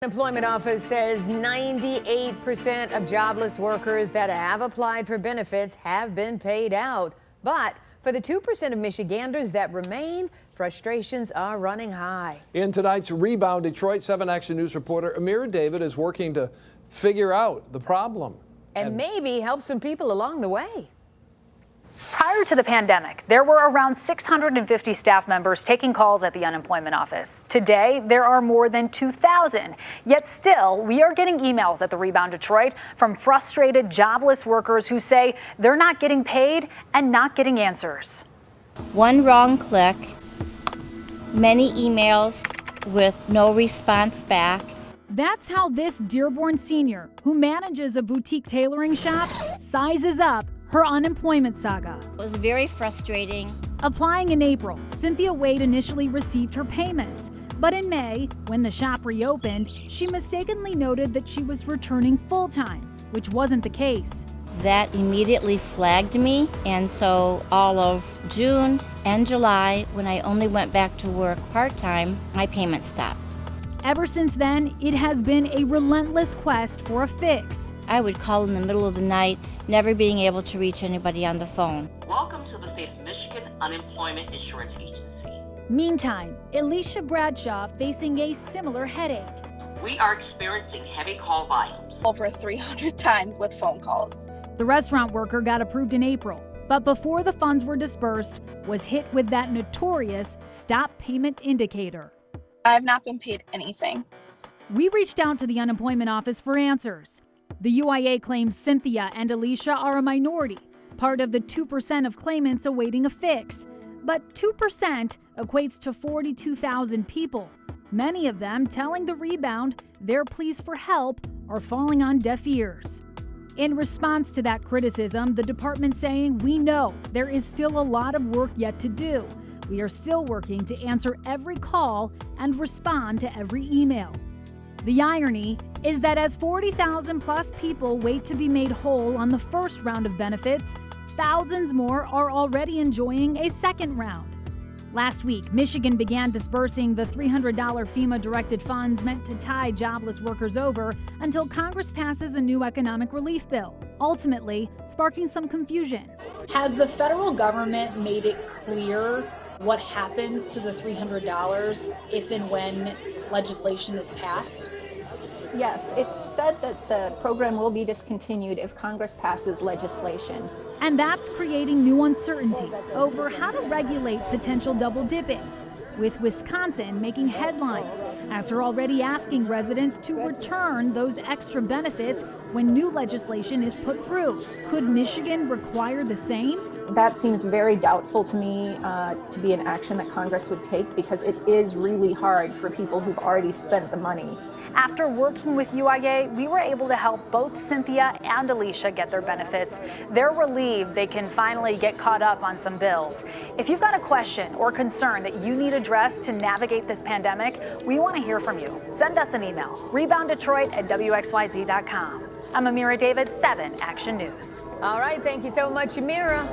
Unemployment office says 98% of jobless workers that have applied for benefits have been paid out. But for the 2% of Michiganders that remain, frustrations are running high. In tonight's Rebound, Detroit 7 Action News reporter Amira David is working to figure out the problem. And maybe help some people along the way. Prior to the pandemic, there were around 650 staff members taking calls at the unemployment office. Today, there are more than 2,000. Yet still, we are getting emails at the Rebound Detroit from frustrated jobless workers who say they're not getting paid and not getting answers. One wrong click, many emails with no response back. That's how this Dearborn senior, who manages a boutique tailoring shop, sizes up her unemployment saga. It was very frustrating. Applying in April, Cynthia Wade initially received her payments. But in May, when the shop reopened, she mistakenly noted that she was returning full-time, which wasn't the case. That immediately flagged me, and so all of June and July, when I only went back to work part-time, my payment stopped. Ever since then, it has been a relentless quest for a fix. I would call in the middle of the night, never being able to reach anybody on the phone. Welcome to the state of Michigan Unemployment Insurance Agency. Meantime, Alicia Bradshaw facing a similar headache. We are experiencing heavy call volumes. Over 300 times with phone calls. The restaurant worker got approved in April, but before the funds were dispersed, was hit with that notorious stop payment indicator. I have not been paid anything. We reached out to the unemployment office for answers. The UIA claims Cynthia and Alicia are a minority, part of the 2% of claimants awaiting a fix. But 2% equates to 42,000 people, many of them telling the Rebound their pleas for help are falling on deaf ears. In response to that criticism, the department saying, "We know there is still a lot of work yet to do. We are still working to answer every call and respond to every email." The irony is that as 40,000 plus people wait to be made whole on the first round of benefits, thousands more are already enjoying a second round. Last week, Michigan began dispersing the $300 FEMA-directed funds meant to tide jobless workers over until Congress passes a new economic relief bill, ultimately sparking some confusion. Has the federal government made it clear what happens to the $300 if and when legislation is passed? Yes, it said that the program will be discontinued if Congress passes legislation. And that's creating new uncertainty over how to regulate potential double dipping, with Wisconsin making headlines after already asking residents to return those extra benefits when new legislation is put through. Could Michigan require the same? That seems very doubtful to me to be an action that Congress would take, because it is really hard for people who've already spent the money. After working with UIA, we were able to help both Cynthia and Alicia get their benefits. They're relieved they can finally get caught up on some bills. If you've got a question or concern that you need addressed to navigate this pandemic, we want to hear from you. Send us an email, rebounddetroit@WXYZ.com. I'm Amira David, 7 Action News. All right, thank you so much, Amira.